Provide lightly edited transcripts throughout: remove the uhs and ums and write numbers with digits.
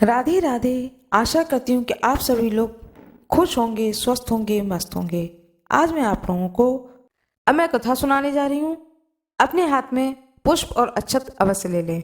राधे राधे। आशा करती हूँ कि आप सभी लोग खुश होंगे, स्वस्थ होंगे, मस्त होंगे। आज मैं आप लोगों को अब मैं कथा सुनाने जा रही हूँ। अपने हाथ में पुष्प और अक्षत अवश्य ले लें।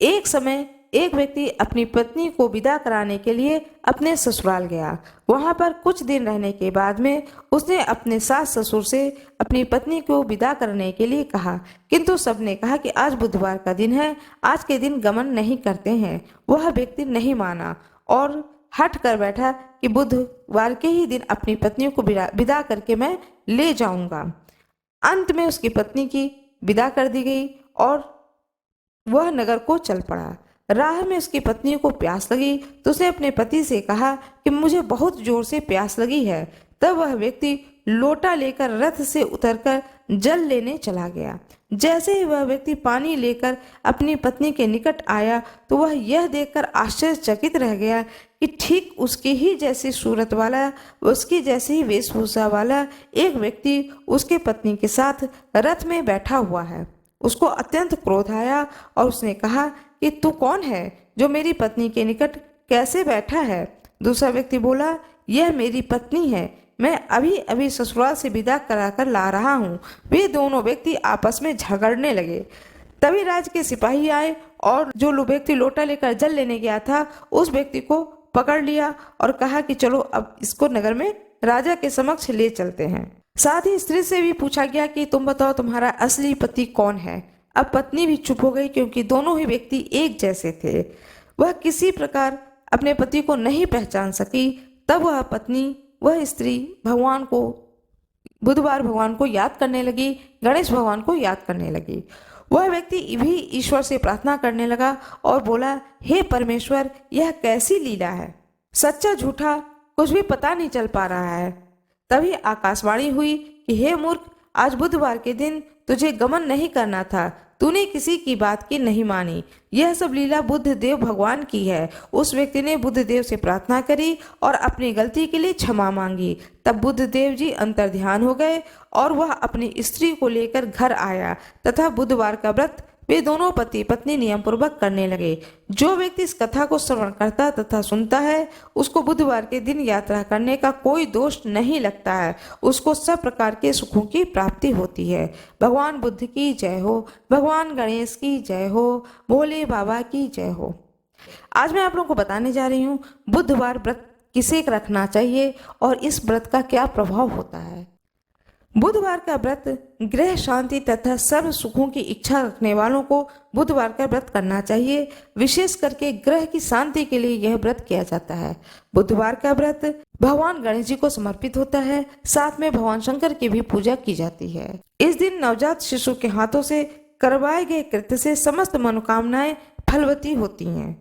एक समय एक व्यक्ति अपनी पत्नी को विदा कराने के लिए अपने ससुराल गया। वहां पर कुछ दिन रहने के बाद में उसने अपने सास ससुर से अपनी पत्नी को विदा करने के लिए कहा, किंतु सबने कहा कि आज बुधवार का दिन है, आज के दिन गमन नहीं करते हैं। वह व्यक्ति नहीं माना और हट कर बैठा कि बुधवार के ही दिन अपनी पत्नी को विदा करके मैं ले जाऊंगा। अंत में उसकी पत्नी की विदा कर दी गई और वह नगर को चल पड़ा। राह में उसकी पत्नी को प्यास लगी तो उसने अपने पति से कहा कि मुझे बहुत जोर से प्यास लगी है। तब वह व्यक्ति लोटा लेकर रथ से उतरकर जल लेने चला गया। जैसे ही वह व्यक्ति पानी लेकर अपनी पत्नी के निकट आया तो वह यह देखकर आश्चर्यचकित रह गया कि ठीक उसकी ही जैसी सूरत वाला, उसकी जैसी ही वेशभूषा वाला एक व्यक्ति उसके पत्नी के साथ रथ में बैठा हुआ है। उसको अत्यंत क्रोध आया और उसने कहा कि तू कौन है जो मेरी पत्नी के निकट कैसे बैठा है। दूसरा व्यक्ति बोला, यह मेरी पत्नी है, मैं अभी अभी ससुराल से विदा कराकर ला रहा हूँ। वे दोनों व्यक्ति आपस में झगड़ने लगे। तभी राज के सिपाही आए और जो व्यक्ति लोटा लेकर जल लेने गया था उस व्यक्ति को पकड़ लिया और कहा कि चलो अब इसको नगर में राजा के समक्ष ले चलते हैं। साथ ही स्त्री से भी पूछा गया कि तुम बताओ तुम्हारा असली पति कौन है। अब पत्नी भी चुप हो गई क्योंकि दोनों ही व्यक्ति एक जैसे थे। वह किसी प्रकार अपने पति को नहीं पहचान सकी। तब वह पत्नी, वह स्त्री बुधवार भगवान को याद करने लगी, गणेश भगवान को याद करने लगी। वह व्यक्ति भी ईश्वर से प्रार्थना करने लगा और बोला, हे परमेश्वर, यह कैसी लीला है, सच्चा झूठा कुछ भी पता नहीं चल पा रहा है। तभी आकाशवाणी हुई कि हे मूर्ख, आज बुधवार के दिन तुझे गमन नहीं करना था, तूने किसी की बात की नहीं मानी। यह सब लीला बुद्ध देव भगवान की है। उस व्यक्ति ने बुद्ध देव से प्रार्थना करी और अपनी गलती के लिए क्षमा मांगी। तब बुद्ध देव जी अंतर्ध्यान हो गए और वह अपनी स्त्री को लेकर घर आया तथा बुधवार का व्रत वे दोनों पति पत्नी नियम पूर्वक करने लगे। जो व्यक्ति इस कथा को श्रवण करता तथा सुनता है उसको बुधवार के दिन यात्रा करने का कोई दोष नहीं लगता है। उसको सब प्रकार के सुखों की प्राप्ति होती है। भगवान बुद्ध की जय हो, भगवान गणेश की जय हो, भोले बाबा की जय हो। आज मैं आप लोगों को बताने जा रही हूँ बुधवार व्रत किसे रखना चाहिए और इस व्रत का क्या प्रभाव होता है। बुधवार का व्रत गृह शांति तथा सर्व सुखों की इच्छा रखने वालों को बुधवार का व्रत करना चाहिए। विशेष करके ग्रह की शांति के लिए यह व्रत किया जाता है। बुधवार का व्रत भगवान गणेश जी को समर्पित होता है। साथ में भगवान शंकर की भी पूजा की जाती है। इस दिन नवजात शिशु के हाथों से करवाए गए कृत्य से समस्त मनोकामनाएं फलवती होती हैं।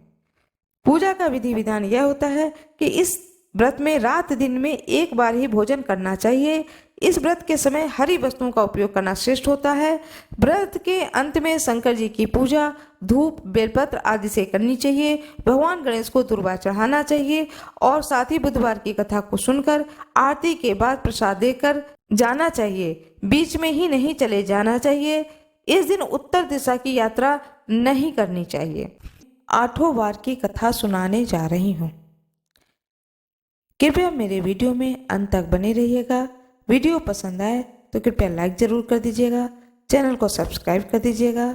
पूजा का विधि विधान यह होता है कि इस व्रत में रात दिन में एक बार ही भोजन करना चाहिए। इस व्रत के समय हरी वस्तुओं का उपयोग करना श्रेष्ठ होता है। व्रत के अंत में शंकर जी की पूजा धूप, बेलपत्र आदि से करनी चाहिए। भगवान गणेश को दुर्वा चढ़ाना चाहिए और साथ ही बुधवार की कथा को सुनकर आरती के बाद प्रसाद देकर जाना चाहिए। बीच में ही नहीं चले जाना चाहिए। इस दिन उत्तर दिशा की यात्रा नहीं करनी चाहिए। 8वें वार की कथा सुनाने जा रही हूँ। कृपया मेरे वीडियो में अंत तक बने रहिएगा। वीडियो पसंद आए तो कृपया लाइक जरूर कर दीजिएगा, चैनल को सब्सक्राइब कर दीजिएगा,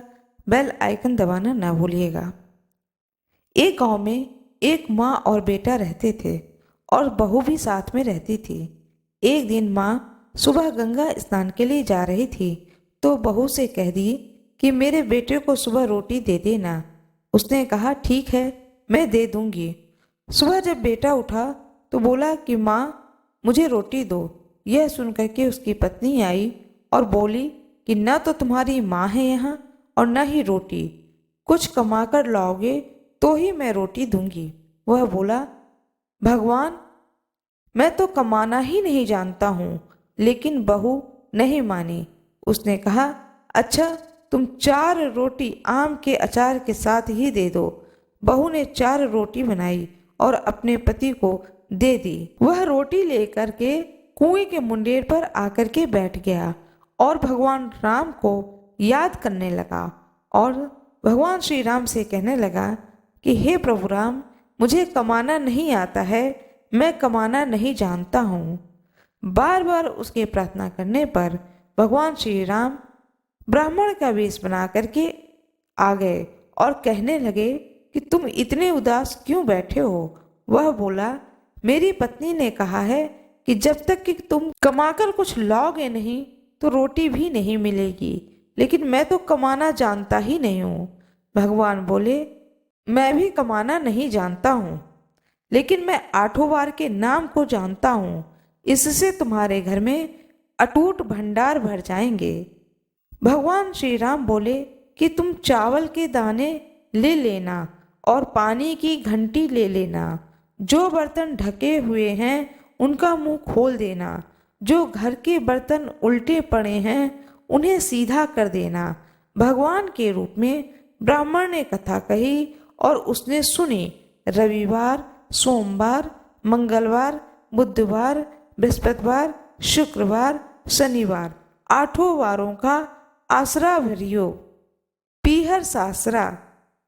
बेल आइकन दबाना ना भूलिएगा। एक गांव में एक माँ और बेटा रहते थे और बहू भी साथ में रहती थी। एक दिन माँ सुबह गंगा स्नान के लिए जा रही थी तो बहू से कह दी कि मेरे बेटे को सुबह रोटी दे देना। उसने कहा, ठीक है, मैं दे दूंगी। सुबह जब बेटा उठा तो बोला कि माँ, मुझे रोटी दो। यह सुनकर के उसकी पत्नी आई और बोली कि न तो तुम्हारी माँ है यहाँ और न ही रोटी, कुछ कमा कर लाओगे तो ही मैं रोटी दूंगी। वह बोला, भगवान, मैं तो कमाना ही नहीं जानता हूँ। लेकिन बहू नहीं मानी। उसने कहा, अच्छा, तुम 4 रोटी आम के अचार के साथ ही दे दो। बहू ने 4 रोटी बनाई और अपने पति को दे दी। वह रोटी लेकर के कुएं के मुंडेर पर आकर के बैठ गया और भगवान राम को याद करने लगा और भगवान श्री राम से कहने लगा कि हे प्रभु राम, मुझे कमाना नहीं आता है, मैं कमाना नहीं जानता हूँ। बार बार उसके प्रार्थना करने पर भगवान श्री राम ब्राह्मण का वेश बना करके आ गए और कहने लगे कि तुम इतने उदास क्यों बैठे हो। वह बोला, मेरी पत्नी ने कहा है कि जब तक कि तुम कमाकर कुछ लाओगे नहीं तो रोटी भी नहीं मिलेगी, लेकिन मैं तो कमाना जानता ही नहीं हूँ। भगवान बोले, मैं भी कमाना नहीं जानता हूँ, लेकिन मैं आठों वार के नाम को जानता हूँ, इससे तुम्हारे घर में अटूट भंडार भर जाएंगे। भगवान श्री राम बोले कि तुम चावल के दाने ले लेना और पानी की घंटी ले लेना। जो बर्तन ढके हुए हैं उनका मुंह खोल देना। जो घर के बर्तन उल्टे पड़े हैं उन्हें सीधा कर देना। भगवान के रूप में ब्राह्मण ने कथा कही और उसने सुनी। रविवार, सोमवार, मंगलवार, बुधवार, बृहस्पतिवार, शुक्रवार, शनिवार, आठों वारों का आसरा भरियो, पीहर सासरा।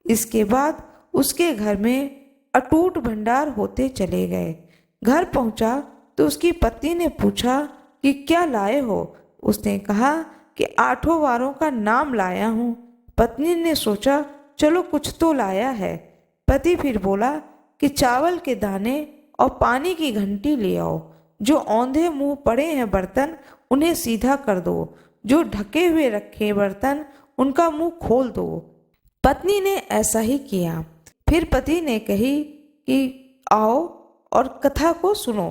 इसके बाद उसके घर में अटूट भंडार होते चले गए। घर पहुंचा तो उसकी पत्नी ने पूछा कि क्या लाए हो। उसने कहा कि आठों वारों का नाम लाया हूँ। पत्नी ने सोचा चलो कुछ तो लाया है। पति फिर बोला कि चावल के दाने और पानी की घंटी ले आओ। जो औंधे मुंह पड़े हैं बर्तन उन्हें सीधा कर दो। जो ढके हुए रखे बर्तन उनका मुंह खोल दो। पत्नी ने ऐसा ही किया। फिर पति ने कही कि आओ और कथा को सुनो।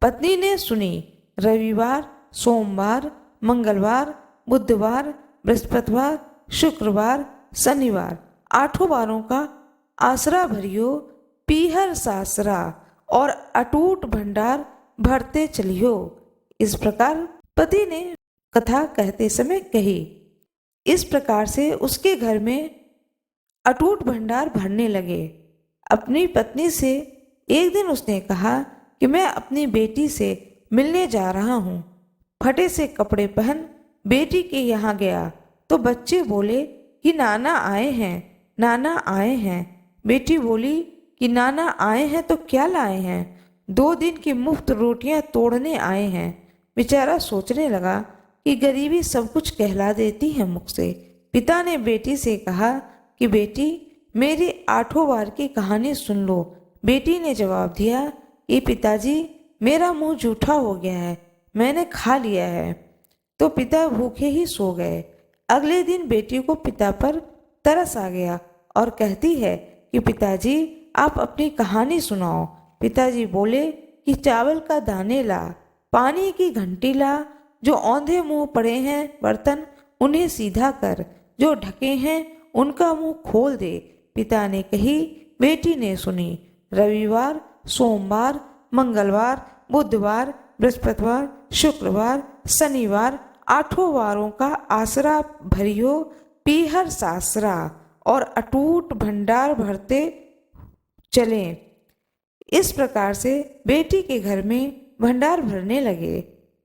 पत्नी ने सुनी। रविवार, सोमवार, मंगलवार, बुधवार, बृहस्पतिवार, शुक्रवार, शनिवार, आठों वारों का आसरा भरियो, पीहर सासरा और अटूट भंडार भरते चलियो। इस प्रकार पति ने कथा कहते समय कही। इस प्रकार से उसके घर में अटूट भंडार भरने लगे। अपनी पत्नी से एक दिन उसने कहा कि मैं अपनी बेटी से मिलने जा रहा हूँ। फटे से कपड़े पहन बेटी के यहाँ गया तो बच्चे बोले कि नाना आए हैं, नाना आए हैं। बेटी बोली कि नाना आए हैं तो क्या लाए हैं। 2 दिन की मुफ्त रोटियां तोड़ने आए हैं। बेचारा सोचने लगा कि गरीबी सब कुछ कहला देती है मुख से। पिता ने बेटी से कहा कि बेटी मेरी आठों वार की कहानी सुन लो। बेटी ने जवाब दिया कि पिताजी मेरा मुंह जूठा हो गया है, मैंने खा लिया है। तो पिता भूखे ही सो गए। अगले दिन बेटी को पिता पर तरस आ गया और कहती है कि पिताजी आप अपनी कहानी सुनाओ। पिताजी बोले कि चावल का दाने ला, पानी की घंटी ला। जो औंधे मुंह पड़े हैं बर्तन उन्हें सीधा कर। जो ढके हैं उनका मुंह खोल दे। पिता ने कही, बेटी ने सुनी। रविवार, सोमवार, मंगलवार, बुधवार, बृहस्पतिवार, शुक्रवार, शनिवार, आठों वारों का आसरा भरियो, पीहर सासरा और अटूट भंडार भरते चले। इस प्रकार से बेटी के घर में भंडार भरने लगे।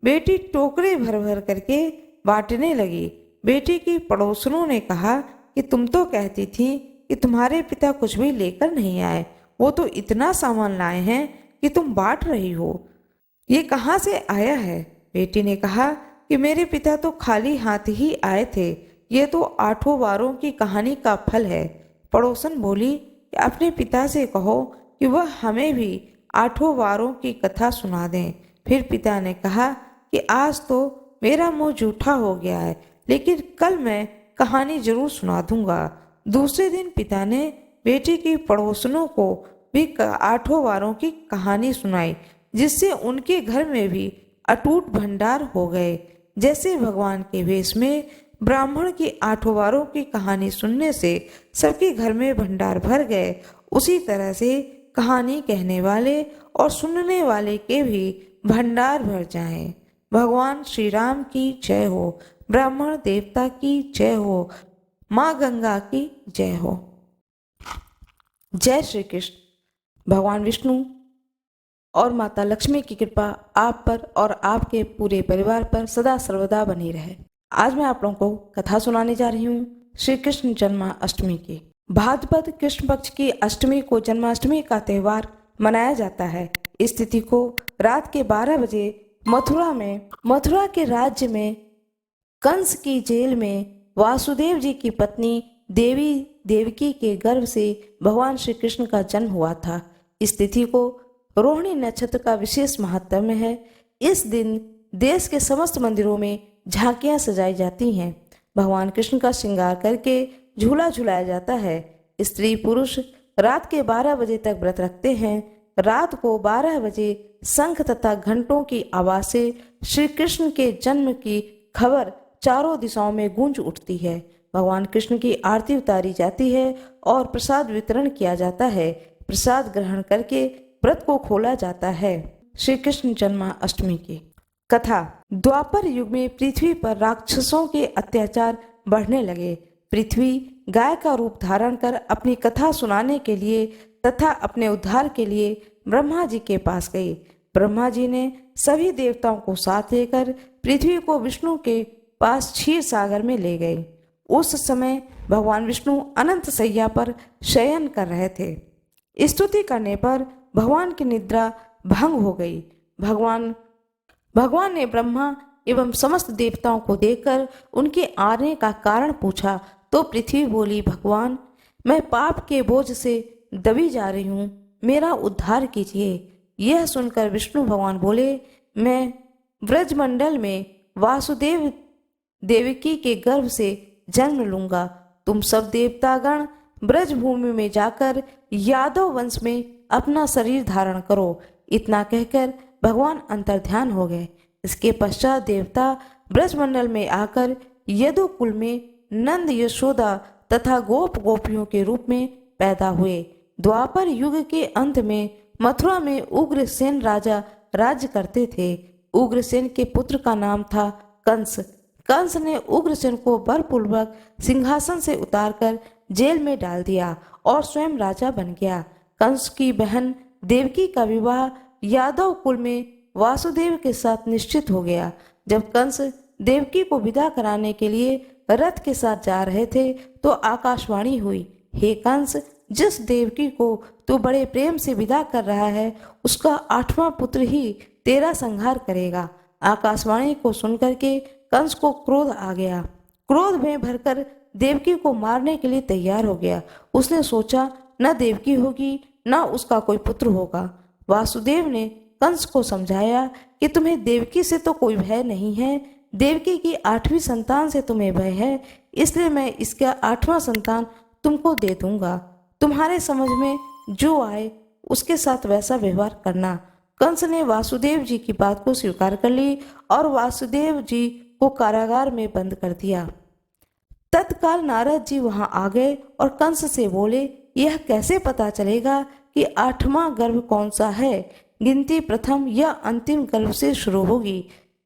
बेटी टोकरे भर भर करके बांटने लगी। बेटी की पड़ोसनों ने कहा कि तुम तो कहती थी कि तुम्हारे पिता कुछ भी लेकर नहीं आए, वो तो इतना सामान लाए हैं कि तुम बांट रही हो। ये कहाँ से आया है। बेटी ने कहा कि मेरे पिता तो खाली हाथ ही आए थे, ये तो आठों वारों की कहानी का फल है। पड़ोसन बोली कि अपने पिता से कहो कि वह हमें भी आठों वारों की कथा सुना दें। फिर पिता ने कहा कि आज तो मेरा मुंह जूठा हो गया है, लेकिन कल मैं कहानी जरूर सुना दूंगा। दूसरे दिन पिता ने बेटी की पड़ोसनों को भी आठों वारों की कहानी सुनाई, जिससे उनके घर में भी अटूट भंडार हो गए। जैसे भगवान के वेश में ब्राह्मण की आठों वारों की कहानी सुनने से सबके घर में भंडार भर गए, उसी तरह से कहानी कहने वाले और सुनने वाले के भी भंडार भर जाएं। भगवान श्री राम की जय हो। ब्राह्मण देवता की जय हो। माँ गंगा की जय हो। जय श्री कृष्ण। भगवान विष्णु और माता लक्ष्मी की कृपा आप पर और आपके पूरे परिवार पर सदा सर्वदा बनी रहे। आज मैं आप लोगों को कथा सुनाने जा रही हूँ श्री कृष्ण जन्माष्टमी की। भाद्रपद कृष्ण पक्ष की अष्टमी को जन्माष्टमी का त्योहार मनाया जाता है। इस तिथि को रात के 12 बजे मथुरा के राज्य में कंस की जेल में वासुदेव जी की पत्नी देवकी के गर्भ से भगवान श्री कृष्ण का जन्म हुआ था। इस तिथि को रोहिणी नक्षत्र का विशेष महत्व है। इस दिन देश के समस्त मंदिरों में झांकियां सजाई जाती हैं। भगवान कृष्ण का श्रृंगार करके झूला झुलाया जाता है। स्त्री पुरुष रात के 12 बजे तक व्रत रखते हैं। रात को 12 बजे शंख तथा घंटों की आवाज से श्री कृष्ण के जन्म की खबर चारों दिशाओं में गूंज उठती है। भगवान कृष्ण की आरती उतारी जाती है और प्रसाद वितरण किया जाता है। प्रसाद ग्रहण करके व्रत को खोला जाता है। श्री कृष्ण जन्माष्टमी की कथा। द्वापर युग में पृथ्वी पर राक्षसों के अत्याचार बढ़ने लगे। पृथ्वी गाय का रूप धारण कर अपनी कथा सुनाने के लिए तथा अपने उद्धार के लिए ब्रह्मा जी के पास गई। ब्रह्मा जी ने सभी देवताओं को साथ लेकर पृथ्वी को विष्णु के पास क्षीर सागर में ले गए। उस समय भगवान विष्णु अनंत शैया पर शयन कर रहे थे। स्तुति करने पर भगवान की निद्रा भंग हो गई। भगवान ने ब्रह्मा एवं समस्त देवताओं को देखकर उनके आने का कारण पूछा तो पृथ्वी बोली, भगवान, मैं पाप के बोझ से दबी जा रही हूँ, मेरा उद्धार कीजिए। यह सुनकर विष्णु भगवान बोले, मैं ब्रजमंडल में वासुदेव देवकी के गर्भ से जन्म लूंगा। तुम सब देवतागण ब्रज भूमि में जाकर यादव वंश में अपना शरीर धारण करो। इतना कहकर भगवान अंतर्ध्यान हो गए। इसके पश्चात देवता ब्रजमंडल में आकर यदुकुल में नंद यशोदा तथा गोपियों के रूप में पैदा हुए। द्वापर युग के अंत में मथुरा में उग्रसेन राजा राज्य करते थे। उग्रसेन के पुत्र का नाम था कंस। कंस ने उग्रसेन को बलपूर्वक सिंहासन से उतारकर जेल में डाल दिया और स्वयं राजा बन गया। कंस की बहन देवकी का विवाह यादव कुल में वासुदेव के साथ निश्चित हो गया। जब कंस देवकी को विदा कराने के लिए रथ के साथ जा रहे थे तो आकाशवाणी हुई, हे कंस, जिस देवकी को तू बड़े प्रेम से विदा कर रहा है उसका 8वां पुत्र ही तेरा संहार करेगा। आकाशवाणी को सुनकर के कंस को क्रोध आ गया। क्रोध में भरकर देवकी को मारने के लिए तैयार हो गया। उसने सोचा, न देवकी होगी न उसका कोई पुत्र होगा। वासुदेव ने कंस को समझाया कि तुम्हें देवकी से तो कोई भय नहीं है, देवकी की 8वीं संतान से तुम्हें भय है, इसलिए मैं इसका 8वां संतान तुमको दे दूंगा। तुम्हारे समझ में जो आए उसके साथ वैसा व्यवहार करना। कंस ने वासुदेव जी की बात को स्वीकार कर ली और वासुदेव जी को कारागार में बंद कर दिया। तत्काल नारद जी वहां आ गए और कंस से बोले, यह कैसे पता चलेगा कि 8वां गर्भ कौन सा है? गिनती प्रथम या अंतिम गर्भ से शुरू होगी।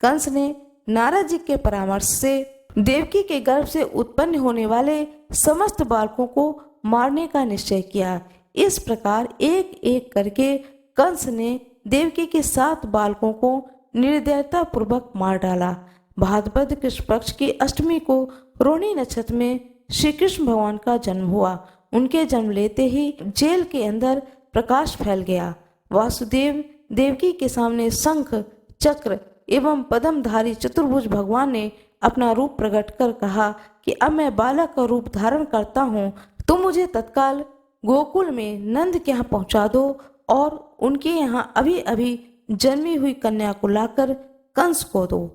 कंस ने नारद जी के परामर्श से देवकी के गर्भ से उत्पन्न होने वाले समस्त बालकों को मारने का निश्चय किया। इस प्रकार एक एक करके कंस ने देवकी के 7 बालकों को निर्दयता पूर्वक मार डाला। भाद्रपद कृष्ण पक्ष की अष्टमी को रोहिणी नक्षत्र में श्री कृष्ण भगवान का जन्म हुआ। उनके जन्म लेते ही जेल के अंदर प्रकाश फैल गया। वासुदेव देवकी के सामने शंख, चक्र एवं पद्मधारी चतुर्भुज भगवान ने अपना रूप प्रकट कर कहा कि अब मैं बालक का रूप धारण करता हूँ, तुम मुझे तत्काल गोकुल में नंद के यहाँ पहुँचा दो और उनके यहाँ अभी अभी जन्मी हुई कन्या को लाकर कंस को दो।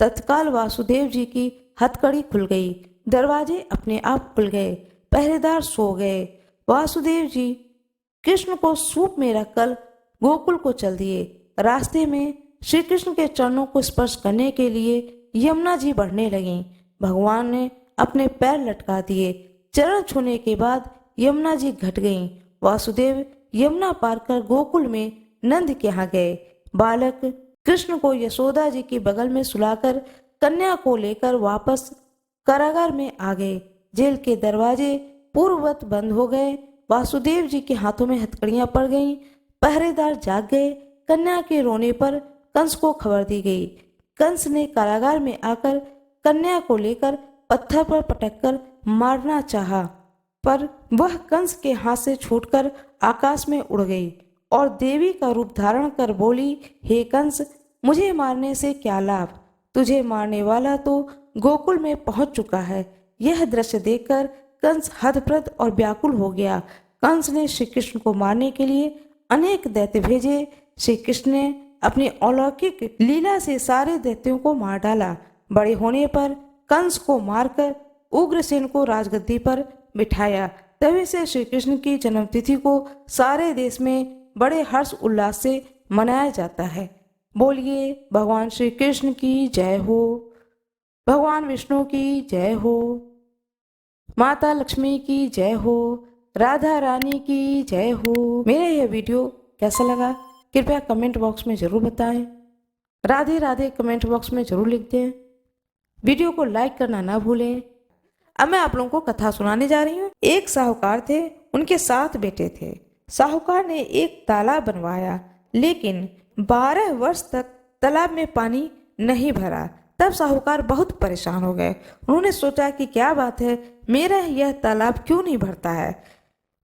तत्काल वासुदेव जी की हथकड़ी खुल गई, दरवाजे अपने आप खुल गए, पहरेदार सो गए। वासुदेव जी कृष्ण को सूप में रखकर गोकुल को चल दिए। रास्ते में श्री कृष्ण के चरणों को स्पर्श करने के लिए यमुना जी बढ़ने लगीं। भगवान ने अपने पैर लटका दिए। चरण छूने के बाद यमुना जी घट गईं। वासुदेव यमुना पार कर गोकुल में नंद के यहाँ गए। बालक कृष्ण को यशोदा जी के बगल में सुलाकर कन्या को लेकर वापस कारागार में आ गए। जेल के दरवाजे पूर्ववत बंद हो गए। वासुदेव जी के हाथों में हथकड़ियां पड़ गईं। पहरेदार जाग गए। कन्या के रोने पर कंस को खबर दी गई। कंस ने कारागार में आकर कन्या को लेकर पत्थर पर पटककर मारना चाहा। पर वह कंस के हाथ से छूटकर आकाश में उड़ गई और देवी का रूप धारण कर बोली, हे कंस, मुझे मारने से क्या लाभ? तुझे मारने वाला तो गोकुल में पहुंच चुका है। यह दृश्य देखकर कंस हतप्रभ और व्याकुल हो गया। कंस ने श्री कृष्ण को मारने के लिए अनेक दैत्य भेजे। श्री कृष्ण ने अपनी अलौकिक लीला से सारे दैत्यों को मार डाला। बड़े होने पर कंस को मारकर उग्रसेन को राजगद्दी पर बिठाया। तभी से श्री कृष्ण की जन्मतिथि को सारे देश में बड़े हर्ष उल्लास से मनाया जाता है। बोलिए भगवान श्री कृष्ण की जय हो, भगवान विष्णु की जय हो, माता लक्ष्मी की जय हो, राधा रानी की जय हो। मेरा यह वीडियो कैसा लगा कृपया कमेंट बॉक्स में जरूर बताएं। राधे राधे कमेंट बॉक्स में जरूर लिख दें। वीडियो को लाइक करना ना भूलें। अब मैं आप लोगों को कथा सुनाने जा रही हूँ। एक साहूकार थे, उनके 7 बेटे थे। साहूकार ने एक तालाब बनवाया, लेकिन 12 वर्ष तक तालाब में पानी नहीं भरा। तब साहूकार बहुत परेशान हो गए। उन्होंने सोचा कि क्या बात है, मेरा यह तालाब क्यों नहीं भरता है।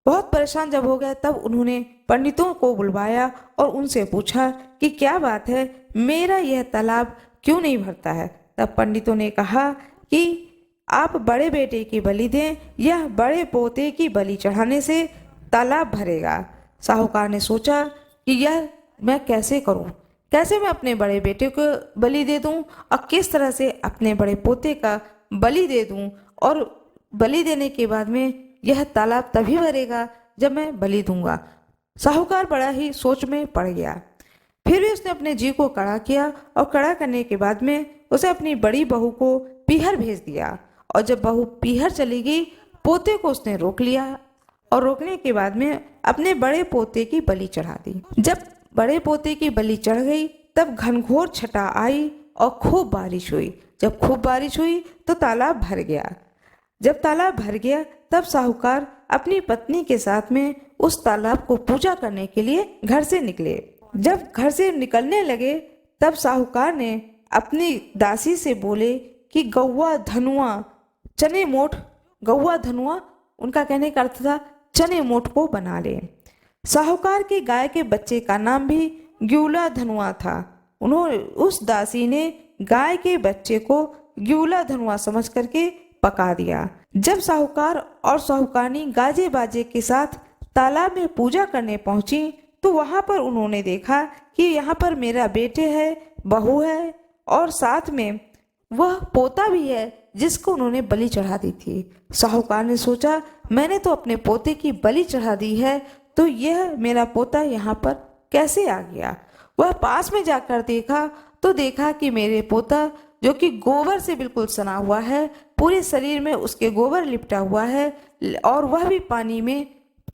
बहुत परेशान जब हो गए तब उन्होंने पंडितों को बुलवाया और उनसे पूछा कि क्या बात है, मेरा यह तालाब क्यों नहीं भरता है। तब पंडितों ने कहा कि आप बड़े बेटे की बलि दें, यह बड़े पोते की बलि चढ़ाने से तालाब भरेगा। साहूकार ने सोचा कि यह मैं कैसे करूं, कैसे मैं अपने बड़े बेटे को बलि दे दूं और किस तरह से अपने बड़े पोते का बलि दे दूं, और बलि देने के बाद में यह तालाब तभी भरेगा जब मैं बलि दूंगा। साहूकार बड़ा ही सोच में पड़ गया। फिर भी उसने अपने जी को कड़ा किया और कड़ा करने के बाद में उसे अपनी बड़ी बहू को पीहर भेज दिया। और जब बहू पीहर चली गई, पोते को उसने रोक लिया और रोकने के बाद में अपने बड़े पोते की बलि चढ़ा दी। जब बड़े पोते की बलि चढ़ गई तब घनघोर छटा आई और खूब बारिश हुई। जब खूब बारिश हुई तो तालाब भर गया। जब तालाब भर गया तब साहूकार अपनी पत्नी के साथ में उस तालाब को पूजा करने के लिए घर से निकले। जब घर से निकलने लगे तब साहूकार ने अपनी दासी से बोले कि गौवा धनुआ चने मोट, गौवा धनुआ उनका कहने का अर्थ था चने मोट को बना ले। साहूकार की गाय के बच्चे का नाम भी ग्यूला धनुआ था। उन्होंने उस दासी ने गाय के बच्चे को ग्यूला धनुआ समझ करके पका दिया। जब साहूकार और साहूकारनी गाजे बाजे के साथ तालाब में पूजा करने पहुंची तो वहां पर उन्होंने देखा कि यहाँ पर मेरा बेटे है, बहू है और साथ में वह पोता भी है जिसको उन्होंने बलि चढ़ा दी थी। साहूकार ने सोचा, मैंने तो अपने पोते की बलि चढ़ा दी है, तो यह मेरा पोता यहाँ पर कैसे आ गया। वह पास में जाकर देखा तो देखा कि मेरे पोता जो कि गोबर से बिल्कुल सना हुआ है, पूरे शरीर में उसके गोबर लिपटा हुआ है और वह भी पानी में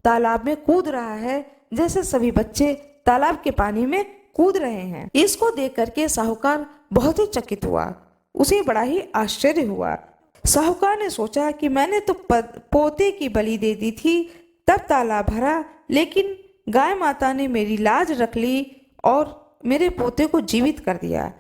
तालाब में कूद रहा है जैसे सभी बच्चे तालाब के पानी में कूद रहे हैं। इसको देख करके साहूकार बहुत ही चकित हुआ, उसे बड़ा ही आश्चर्य हुआ। साहूकार ने सोचा कि मैंने तो पोते की बलि दे दी थी तब तालाब भरा, लेकिन गाय माता ने मेरी लाज रख ली और मेरे पोते को जीवित कर दिया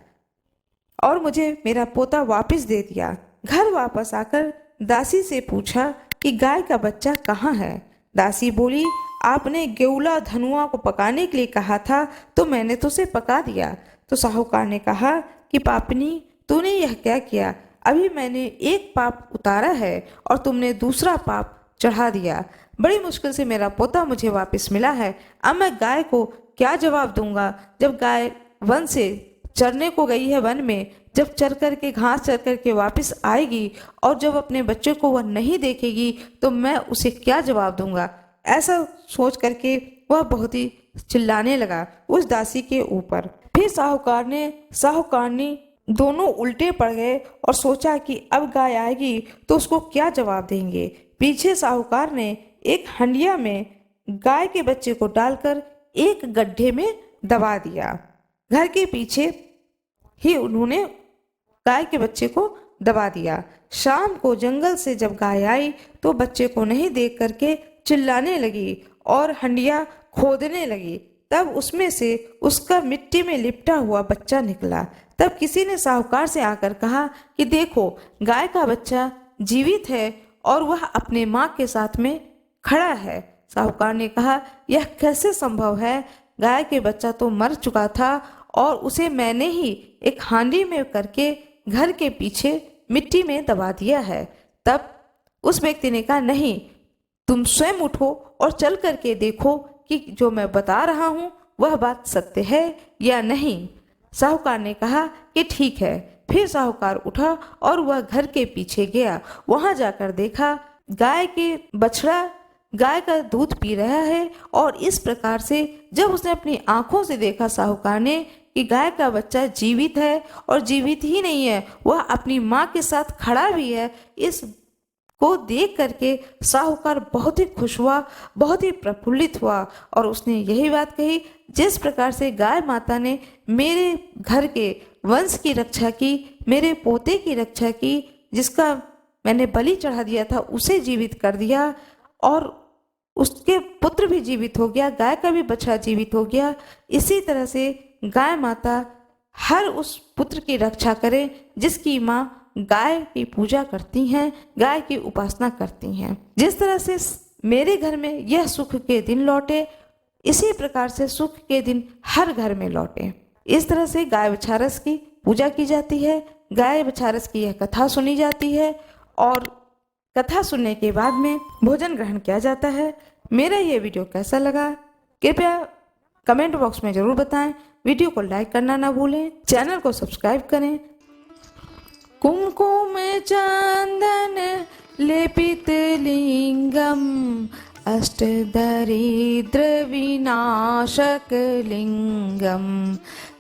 और मुझे मेरा पोता वापस दे दिया। घर वापस आकर दासी से पूछा कि गाय का बच्चा कहाँ है। दासी बोली, आपने गेउला धनुआ को पकाने के लिए कहा था तो मैंने तो उसे पका दिया। तो साहूकार ने कहा कि पापनी, तूने यह क्या किया? अभी मैंने एक पाप उतारा है और तुमने दूसरा पाप चढ़ा दिया। बड़ी मुश्किल से मेरा पोता मुझे वापस मिला है। अब मैं गाय को क्या जवाब दूंगा? जब गाय वन से चरने को गई है, वन में जब चर करके घास चर करके वापस आएगी और जब अपने बच्चे को वह नहीं देखेगी तो मैं उसे क्या जवाब दूंगा। ऐसा सोच करके वह बहुत ही चिल्लाने लगा उस दासी के ऊपर। फिर साहूकार ने साहूकारनी दोनों उल्टे पड़ गए और सोचा कि अब गाय आएगी तो उसको क्या जवाब देंगे। पीछे साहूकार ने एक हंडिया में गाय के बच्चे को डालकर एक गड्ढे में दबा दिया। घर के पीछे ही उन्होंने गाय के बच्चे को दबा दिया। शाम को जंगल से जब गाय आई तो बच्चे को नहीं देख करके चिल्लाने लगी और हंडिया खोदने लगी। तब उसमें से उसका मिट्टी में लिपटा हुआ बच्चा निकला। तब किसी ने साहूकार से आकर कहा कि देखो, गाय का बच्चा जीवित है और वह अपने माँ के साथ में खड़ा है। साहूकार ने कहा, यह कैसे संभव है? गाय के बच्चा तो मर चुका था और उसे मैंने ही एक हांडी में करके घर के पीछे मिट्टी में दबा दिया है। तब उस व्यक्ति ने कहा, नहीं, तुम स्वयं उठो और चल करके देखो कि जो मैं बता रहा हूँ वह बात सत्य है या नहीं। साहूकार ने कहा कि ठीक है। फिर साहूकार उठा और वह घर के पीछे गया। वहां जाकर देखा गाय के बछड़ा गाय का दूध पी रहा है, और इस प्रकार से जब उसने अपनी आंखों से देखा साहूकार ने कि गाय का बच्चा जीवित है, और जीवित ही नहीं है, वह अपनी माँ के साथ खड़ा भी है, इस को देख करके साहूकार बहुत ही खुश हुआ, बहुत ही प्रफुल्लित हुआ, और उसने यही बात कही, जिस प्रकार से गाय माता ने मेरे घर के वंश की रक्षा की, मेरे पोते की रक्षा की, जिसका मैंने बलि चढ़ा दिया था उसे जीवित कर दिया, और उसके पुत्र भी जीवित हो गया, गाय का भी बछड़ा जीवित हो गया। इसी तरह से गाय माता हर उस पुत्र की रक्षा करे जिसकी माँ गाय की पूजा करती हैं, गाय की उपासना करती हैं। जिस तरह से मेरे घर में यह सुख के दिन लौटे, इसी प्रकार से सुख के दिन हर घर में लौटे। इस तरह से गाय बछारस की पूजा की जाती है, गाय बछारस की यह कथा सुनी जाती है, और कथा सुनने के बाद में भोजन ग्रहण किया जाता है। मेरा ये वीडियो कैसा लगा कृपया कमेंट बॉक्स में जरूर बताएं। वीडियो को लाइक करना ना भूलें, चैनल को सब्सक्राइब करें। कुमकुम चंदन लेपित लिंगम अष्टदरिद्र विनाशक लिंगम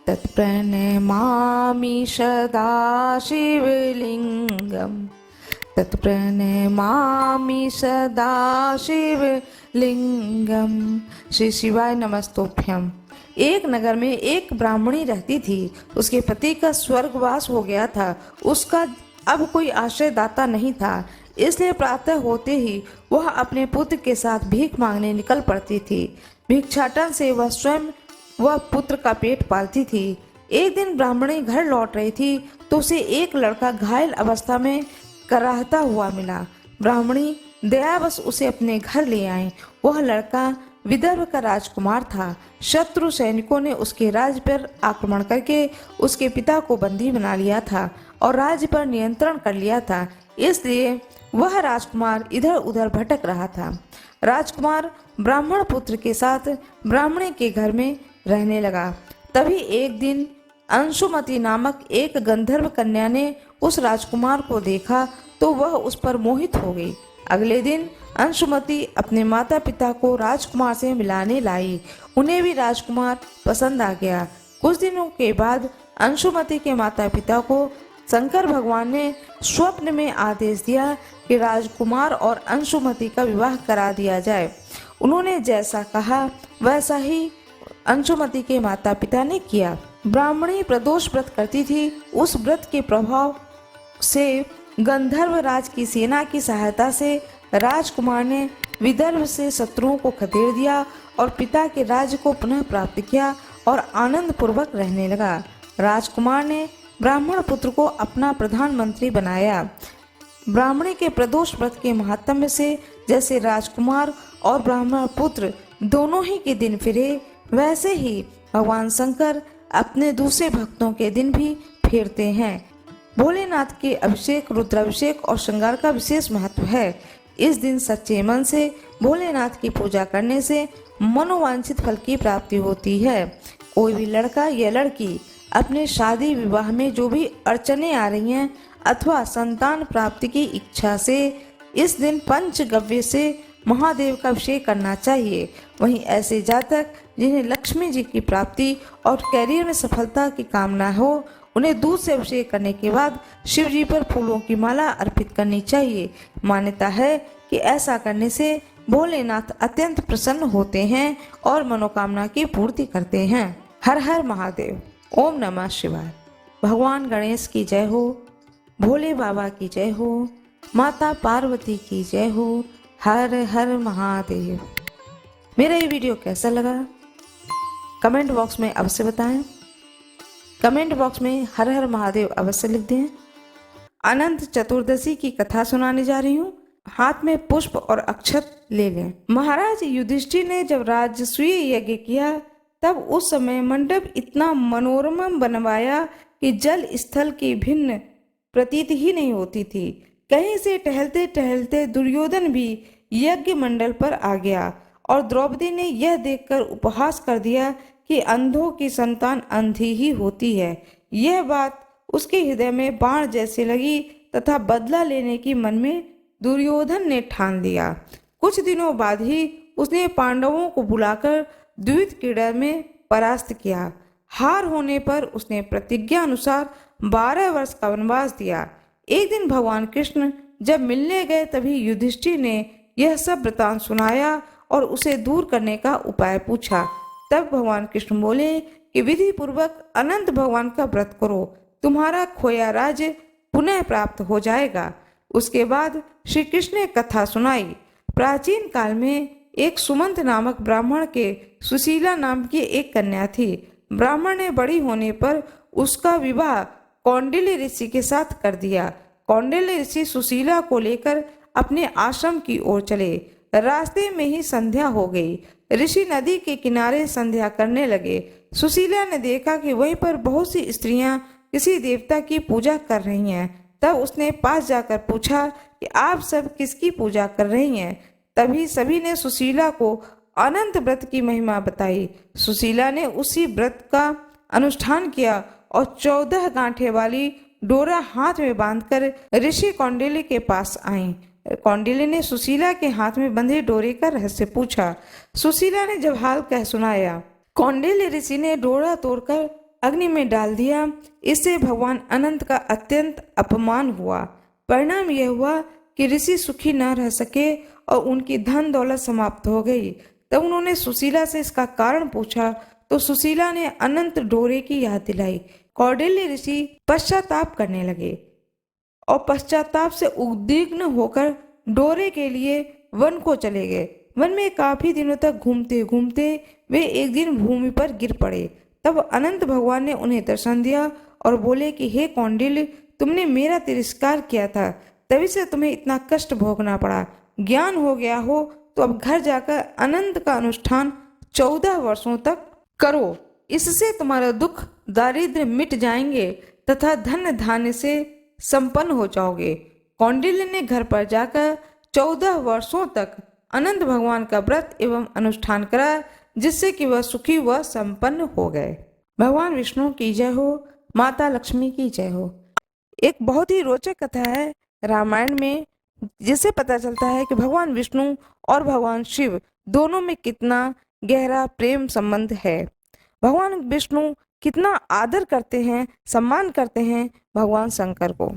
तत्प्रणमामि सदा शिवलिंगम तत्प्रणमामि सदा शिवलिंगम। श्री शिवाय नमस्तोभ्यम। एक नगर में एक ब्राह्मणी रहती थी। उसके पति का स्वर्गवास हो गया था। उसका अब कोई आश्रयदाता नहीं था, इसलिए प्रातः होते ही वह अपने पुत्र के साथ भीख मांगने निकल पड़ती थी। भिक्षाटन से वह स्वयं वह पुत्र का पेट पालती थी। एक दिन ब्राह्मणी घर लौट रही थी तो उसे एक लड़का घायल अवस्था में कराहता हुआ मिला। ब्राह्मणी दयावश उसे अपने घर ले आई। वह लड़का विदर्भ का राजकुमार था। शत्रु सैनिकों ने उसके राज्य पर आक्रमण करके उसके पिता को बंदी बना लिया था और राज्य पर नियंत्रण कर लिया था, इसलिए वह राजकुमार इधर उधर भटक रहा था। राजकुमार ब्राह्मण पुत्र के साथ ब्राह्मणी के घर में रहने लगा। तभी एक दिन अंशुमति नामक एक गंधर्व कन्या ने उस राजकुमार को देखा तो वह उस पर मोहित हो गई। अगले दिन अंशुमति अपने माता पिता को राजकुमार से मिलाने लाई। उन्हें भी राजकुमार पसंद आ गया। कुछ दिनों के बाद अंशुमति के माता पिता को शंकर भगवान ने स्वप्न में आदेश दिया कि राजकुमार और अंशुमति का विवाह करा दिया जाए। उन्होंने जैसा कहा वैसा ही अंशुमति के माता पिता ने किया। ब्राह्मणी प्रदोष व्रत करती थी। उस व्रत के प्रभाव से गंधर्व राज की सेना की सहायता से राजकुमार ने विदर्भ से शत्रुओं को खदेड़ दिया और पिता के राज्य को पुनः प्राप्त किया और आनंद पूर्वक रहने लगा। राजकुमार ने ब्राह्मण पुत्र को अपना प्रधानमंत्री बनाया। ब्राह्मणी के प्रदोष व्रत के महात्म्य से जैसे राजकुमार और ब्राह्मण पुत्र दोनों ही के दिन फिरे, वैसे ही भगवान शंकर अपने दूसरे भक्तों के दिन भी फेरते हैं। भोलेनाथ के अभिषेक, रुद्राभिषेक और श्रृंगार का विशेष महत्व है। इस दिन सच्चे मन से भोलेनाथ की पूजा करने से मनोवांछित फल की प्राप्ति होती है। कोई भी लड़का या लड़की अपने शादी विवाह में जो भी अड़चने आ रही हैं अथवा संतान प्राप्ति की इच्छा से इस दिन पंचगव्य से महादेव का अभिषेक करना चाहिए। वहीं ऐसे जातक जिन्हें लक्ष्मी जी की प्राप्ति और कैरियर में सफलता की कामना हो, उन्हें दूध से अभिषेक करने के बाद शिव जी पर फूलों की माला अर्पित करनी चाहिए। मान्यता है कि ऐसा करने से भोलेनाथ अत्यंत प्रसन्न होते हैं और मनोकामना की पूर्ति करते हैं। हर हर महादेव। ओम नमः शिवाय। भगवान गणेश की जय हो, भोले बाबा की जय हो, माता पार्वती की जय हो। हर हर महादेव। मेरा ये वीडियो कैसा लगा कमेंट बॉक्स में अवश्य बताएं। कमेंट बॉक्स में हर हर महादेव अवश्य लिख दें। अनंत चतुर्दशी की कथा सुनाने जा रही हूँ। हाथ में पुष्प और अक्षत ले लें। महाराज युधिष्ठिर ने जब राजसूय यज्ञ किया तब उस समय मंडप इतना मनोरम बनवाया कि जल स्थल की भिन्न प्रतीत ही नहीं होती थी। कहीं से टहलते टहलते दुर्योधन भी यज्ञ मंडल पर आ गया और द्रौपदी ने यह देखकर उपहास कर दिया कि अंधों की संतान अंधी ही होती है। यह बात उसके हृदय में बाण जैसे लगी तथा बदला लेने की मन में दुर्योधन ने ठान लिया। कुछ दिनों बाद ही उसने पांडवों को बुलाकर द्वित क्रीड़ा में परास्त किया। हार होने पर उसने प्रतिज्ञा अनुसार 12 वर्ष का वनवास दिया। एक दिन भगवान कृष्ण जब मिलने गए तभी युधिष्ठिर ने यह सब वृतांत सुनाया और उसे दूर करने का उपाय पूछा। तब भगवान कृष्ण बोले कि विधि पूर्वक अनंत भगवान का व्रत करो, तुम्हारा खोया राज्य पुनः प्राप्त हो जाएगा। उसके बाद श्री कृष्ण ने कथा सुनाई। प्राचीन काल में एक सुमंत नामक ब्राह्मण के सुशीला नाम की एक कन्या थी। ब्राह्मण ने बड़ी होने पर उसका विवाह कौंडिल्य ऋषि के साथ कर दिया। कौंडिल्य ऋषि सुशीला को लेकर अपने आश्रम की ओर चले। रास्ते में ही संध्या हो गई। ऋषि नदी के किनारे संध्या करने लगे। सुशीला ने देखा कि वहीं पर बहुत सी स्त्रियां किसी देवता की पूजा कर रही हैं। तब उसने पास जाकर पूछा कि आप सब किसकी पूजा कर रही हैं। तभी सभी ने सुशीला को अनंत व्रत की महिमा बताई। सुशीला ने उसी व्रत का अनुष्ठान किया और 14 गांठे वाली डोरा हाथ में बांधकर ऋषि कौंडिल्य के पास आई। कौंडिल्य ने सुशीला के हाथ में बंधे डोरे का रहस्य पूछा। सुशीला ने जब हाल कह सुनाया, कौंडिल्य ऋषि ने डोरा तोड़कर अग्नि में डाल दिया। इससे भगवान अनंत का अत्यंत अपमान हुआ। परिणाम यह हुआ कि ऋषि सुखी न रह सके और उनकी धन दौलत समाप्त हो गई। तब उन्होंने सुशीला से इसका कारण पूछा तो सुशीला ने अनंत डोरे की याद दिलाई। कौंडिल्य ऋषि पश्चाताप करने लगे और पश्चाताप से उद्विग्न होकर डोरे के लिए वन को चले गए। वन में काफी दिनों तक घूमते घूमते वे एक दिन भूमि पर गिर पड़े। तब अनंत भगवान ने उन्हें दर्शन दिया और बोले कि हे कौंडिल्य, तुमने मेरा तिरस्कार किया था, तभी से तुम्हें इतना कष्ट भोगना पड़ा। ज्ञान हो गया हो तो अब घर जाकर अनंत का अनुष्ठान 14 वर्षों तक करो। इससे तुम्हारा दुख दारिद्र्य मिट जाएंगे तथा धन धान्य से संपन्न हो जाओगे। कौंडिल्य ने घर पर जाकर 14 वर्षों तक अनंत भगवान का व्रत एवं अनुष्ठान करा, जिससे कि वह सुखी व संपन्न हो गए। भगवान विष्णु की जय हो, माता लक्ष्मी की जय हो। एक बहुत ही रोचक कथा है रामायण में, जिससे पता चलता है कि भगवान विष्णु और भगवान शिव दोनों में कितना गहरा प्रेम संबंध है। भगवान विष्णु कितना आदर करते हैं, सम्मान करते हैं भगवान शंकर को,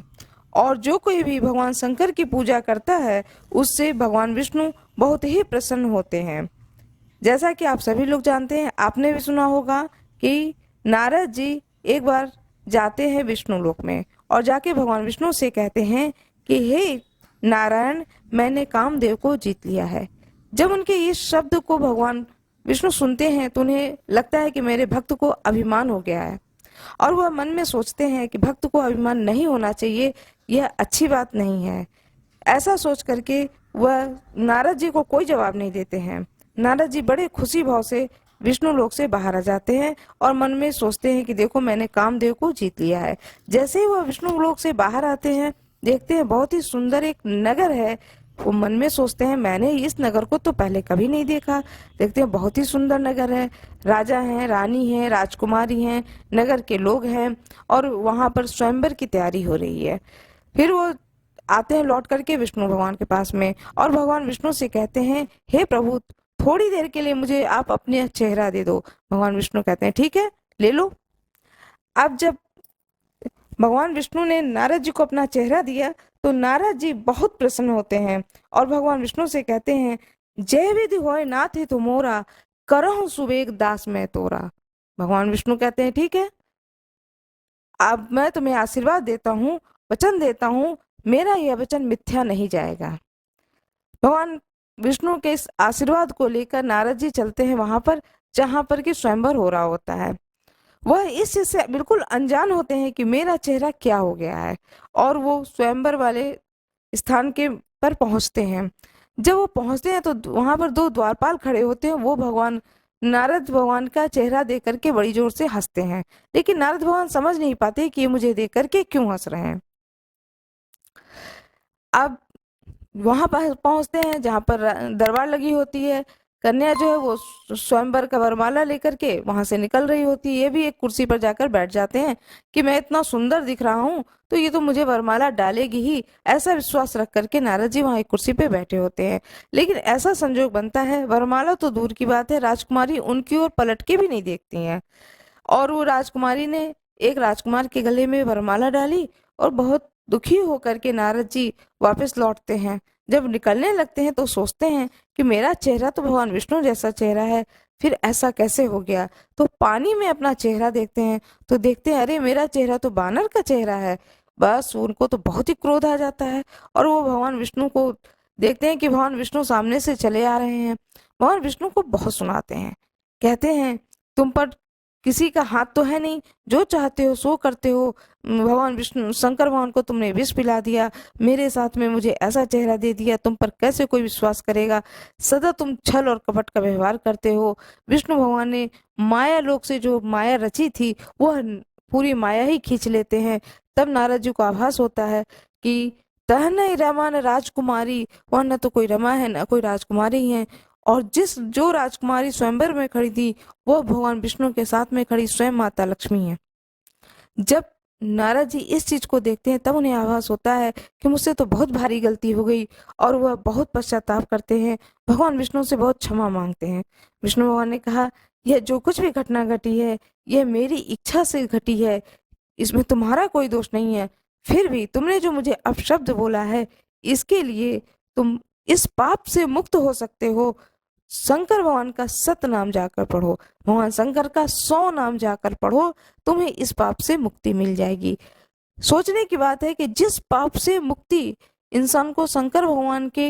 और जो कोई भी भगवान शंकर की पूजा करता है उससे भगवान विष्णु बहुत ही प्रसन्न होते हैं। जैसा कि आप सभी लोग जानते हैं, आपने भी सुना होगा कि नारद जी एक बार जाते हैं विष्णु लोक में और जाके भगवान विष्णु से कहते हैं कि हे नारायण, मैंने कामदेव को जीत लिया है। जब उनके इस शब्द को भगवान विष्णु सुनते हैं तो उन्हें लगता है कि मेरे भक्त को अभिमान हो गया है, और वह मन में सोचते हैं कि भक्त को अभिमान नहीं होना चाहिए, यह अच्छी बात नहीं है। ऐसा सोच करके वह नारद जी को कोई जवाब नहीं देते हैं। नारद जी बड़े खुशी भाव से विष्णु लोक से बाहर आ जाते हैं और मन में सोचते हैं कि देखो मैंने कामदेव को जीत लिया है। जैसे ही वह विष्णु लोक से बाहर आते हैं, देखते हैं बहुत ही सुंदर एक नगर है। वो मन में सोचते हैं मैंने इस नगर को तो पहले कभी नहीं देखा। देखते हैं बहुत ही सुंदर नगर है, राजा हैं, रानी हैं, राजकुमारी हैं, नगर के लोग हैं और वहां पर स्वयंवर की तैयारी हो रही है। फिर वो आते हैं लौट करके विष्णु भगवान के पास में और भगवान विष्णु से कहते हैं हे प्रभु, थोड़ी देर के लिए मुझे आप अपने चेहरा दे दो। भगवान विष्णु कहते हैं ठीक है, ले लो। अब जब भगवान विष्णु ने नारद जी को अपना चेहरा दिया तो नारद जी बहुत प्रसन्न होते हैं और भगवान विष्णु से कहते हैं जय विधि होय नाथ ही तुमोरा, करहु सुवेग दास मैं तोरा। भगवान विष्णु कहते हैं ठीक है, अब मैं तुम्हें आशीर्वाद देता हूँ, वचन देता हूँ, मेरा यह वचन मिथ्या नहीं जाएगा। भगवान विष्णु के इस आशीर्वाद को लेकर नारद जी चलते हैं वहां पर जहां पर कि स्वयंवर हो रहा होता है। वह इस चीज से बिल्कुल अनजान होते हैं कि मेरा चेहरा क्या हो गया है, और वो स्वयंवर वाले स्थान के पर पहुंचते हैं। जब वो पहुंचते हैं तो वहां पर दो द्वारपाल खड़े होते हैं। वो भगवान नारद भगवान का चेहरा देख करके बड़ी जोर से हंसते हैं, लेकिन नारद भगवान समझ नहीं पाते कि ये मुझे देख करके क्यों हंस रहे हैं। अब वहां पर पहुंचते हैं जहां पर दरबार लगी होती है। कन्या जो है वो स्वयंवर का वरमाला लेकर के वहां से निकल रही होती है। ये भी एक कुर्सी पर जाकर बैठ जाते हैं कि मैं इतना सुंदर दिख रहा हूँ तो ये तो मुझे वरमाला डालेगी ही, ऐसा विश्वास रख करके नारद जी वहां एक कुर्सी पे बैठे होते हैं। लेकिन ऐसा संजोग बनता है, वरमाला तो दूर की बात है, राजकुमारी उनकी ओर पलट के भी नहीं देखती हैं। और वो राजकुमारी ने एक राजकुमार के गले में वरमाला डाली और बहुत दुखी होकर के नारद जी वापस लौटते हैं। जब निकलने लगते हैं तो सोचते हैं कि मेरा चेहरा तो भगवान विष्णु जैसा चेहरा है, फिर ऐसा कैसे हो गया। तो पानी में अपना चेहरा देखते हैं तो देखते हैं अरे मेरा चेहरा तो बानर का चेहरा है। बस उनको तो बहुत ही क्रोध आ जाता है और वो भगवान विष्णु को देखते हैं कि भगवान विष्णु सामने से चले आ रहे हैं। भगवान विष्णु को बहुत सुनाते हैं, कहते हैं तुम पर किसी का हाथ तो है नहीं, जो चाहते हो सो करते हो। भगवान विष्णु शंकर भगवान को तुमने विष पिला दिया, मेरे साथ में मुझे ऐसा चेहरा दे दिया, तुम पर कैसे कोई विश्वास करेगा। सदा तुम छल और कपट का व्यवहार करते हो। विष्णु भगवान ने माया लोक से जो माया रची थी वह पूरी माया ही खींच लेते हैं। तब नारद जी को आभास होता है कि तह नहीं रमा न राजकुमारी, वह न तो कोई रमा है न कोई राजकुमारी है। और जो राजकुमारी स्वयंवर में खड़ी थी वो भगवान विष्णु के साथ में खड़ी स्वयं माता लक्ष्मी है। जब नारद जी इस चीज को देखते हैं तब उन्हें आभास होता है कि मुझसे तो बहुत भारी गलती हो गई और वह बहुत पश्चाताप करते हैं। भगवान विष्णु से बहुत क्षमा मांगते हैं। विष्णु भगवान ने कहा यह जो कुछ भी घटना घटी है यह मेरी इच्छा से घटी है, इसमें तुम्हारा कोई दोष नहीं है। फिर भी तुमने जो मुझे अपशब्द बोला है इसके लिए तुम इस पाप से मुक्त हो सकते हो। शंकर भगवान का सत नाम जाकर पढ़ो, भगवान शंकर का 100 नाम जाकर पढ़ो, तुम्हें इस पाप से मुक्ति मिल जाएगी। सोचने की बात है कि जिस पाप से मुक्ति इंसान को शंकर भगवान के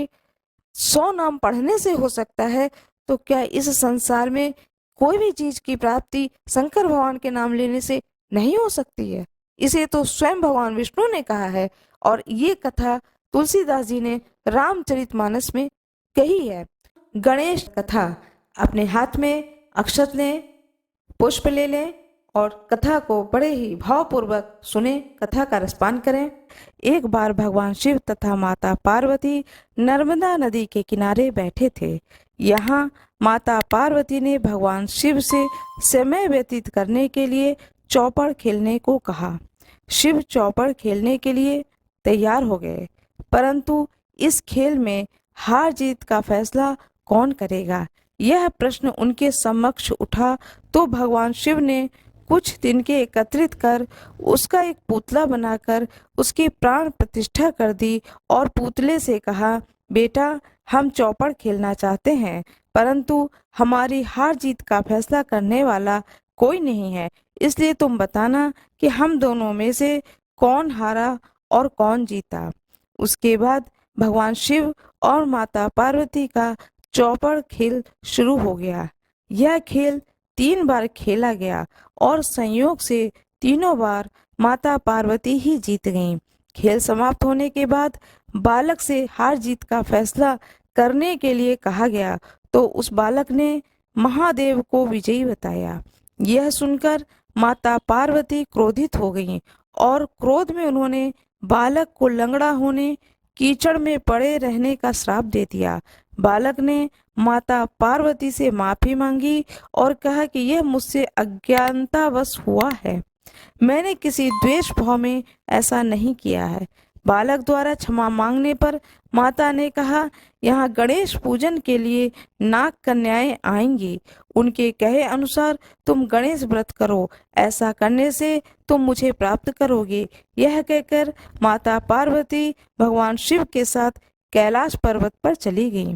100 नाम पढ़ने से हो सकता है, तो क्या इस संसार में कोई भी चीज की प्राप्ति शंकर भगवान के नाम लेने से नहीं हो सकती है। इसे तो स्वयं भगवान विष्णु ने कहा है और ये कथा तुलसीदास जी ने रामचरितमानस में कही है। गणेश कथा, अपने हाथ में अक्षत लें, पुष्प ले लें और कथा को बड़े ही भावपूर्वक सुने, कथा का रसपान करें। एक बार भगवान शिव तथा माता पार्वती नर्मदा नदी के किनारे बैठे थे। यहाँ माता पार्वती ने भगवान शिव से समय व्यतीत करने के लिए चौपड़ खेलने को कहा। शिव चौपड़ खेलने के लिए तैयार हो गए, परंतु इस खेल में हार जीत का फैसला कौन करेगा, यह प्रश्न उनके समक्ष उठा। तो भगवान शिव ने कुछ तिनके एकत्रित कर उसका एक पुतला बनाकर उसकी प्राण प्रतिष्ठा कर दी और पुतले से कहा, बेटा हम चौपड़ खेलना चाहते हैं, परंतु हमारी हार जीत का फैसला करने वाला कोई नहीं है, इसलिए तुम बताना कि हम दोनों में से कौन हारा और कौन जीता। उसके बाद भगवान शिव और माता पार्वती का चौपड़ खेल शुरू हो गया। यह खेल 3 बार खेला गया और संयोग से तीनों बार माता पार्वती ही जीत गईं। खेल समाप्त होने के बाद बालक से हार जीत का फैसला करने के लिए कहा गया तो उस बालक ने महादेव को विजयी बताया। यह सुनकर माता पार्वती क्रोधित हो गईं और क्रोध में उन्होंने बालक को लंगड़ा होने, कीचड़ में पड़े रहने का श्राप दे दिया। बालक ने माता पार्वती से माफी मांगी और कहा कि यह मुझसे अज्ञानतावश हुआ है, मैंने किसी द्वेष भाव में ऐसा नहीं किया है। बालक द्वारा क्षमा मांगने पर माता ने कहा, यहाँ गणेश पूजन के लिए नाग कन्याएं आएंगी, उनके कहे अनुसार तुम गणेश व्रत करो, ऐसा करने से तुम मुझे प्राप्त करोगे। यह कहकर माता पार्वती भगवान शिव के साथ कैलाश पर्वत पर चली गईं।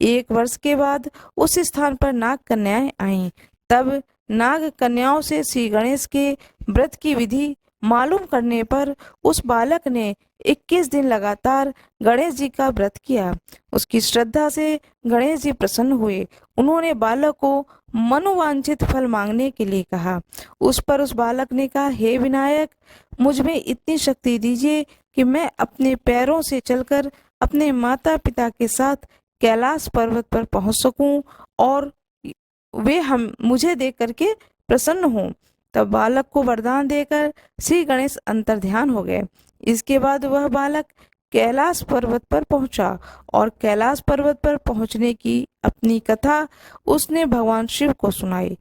1 वर्ष के बाद उस स्थान पर नाग कन्याएं आईं। तब नाग कन्याओं से श्री गणेश के व्रत की विधि मालूम करने पर उस बालक ने 21 दिन लगातार गणेश जी का व्रत किया। उसकी श्रद्धा से गणेश जी प्रसन्न हुए। उन्होंने बालक को मनोवांछित फल मांगने के लिए कहा। उस पर उस बालक ने कहा, हे विनायक, मुझ में इतनी शक्ति दीजिए कि मैं अपने पैरों से चलकर अपने माता पिता के साथ कैलाश पर्वत पर पहुंच सकूं और वे हम मुझे देख करके प्रसन्न हों। तब बालक को वरदान देकर श्री गणेश अंतर्ध्यान हो गए। इसके बाद वह बालक कैलाश पर्वत पर पहुंचा और कैलाश पर्वत पर पहुंचने की अपनी कथा उसने भगवान शिव को सुनाई।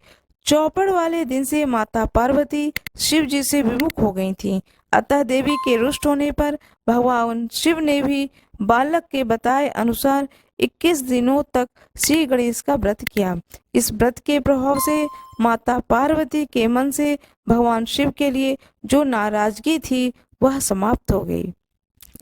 चौपड़ वाले दिन से माता पार्वती शिव जी से विमुख हो गई थीं। अतः देवी के रुष्ट होने पर भगवान शिव ने भी बालक के बताए अनुसार 21 दिनों तक श्री गणेश का व्रत किया। इस व्रत के प्रभाव से माता पार्वती के मन से भगवान शिव के लिए जो नाराजगी थी वह समाप्त हो गई।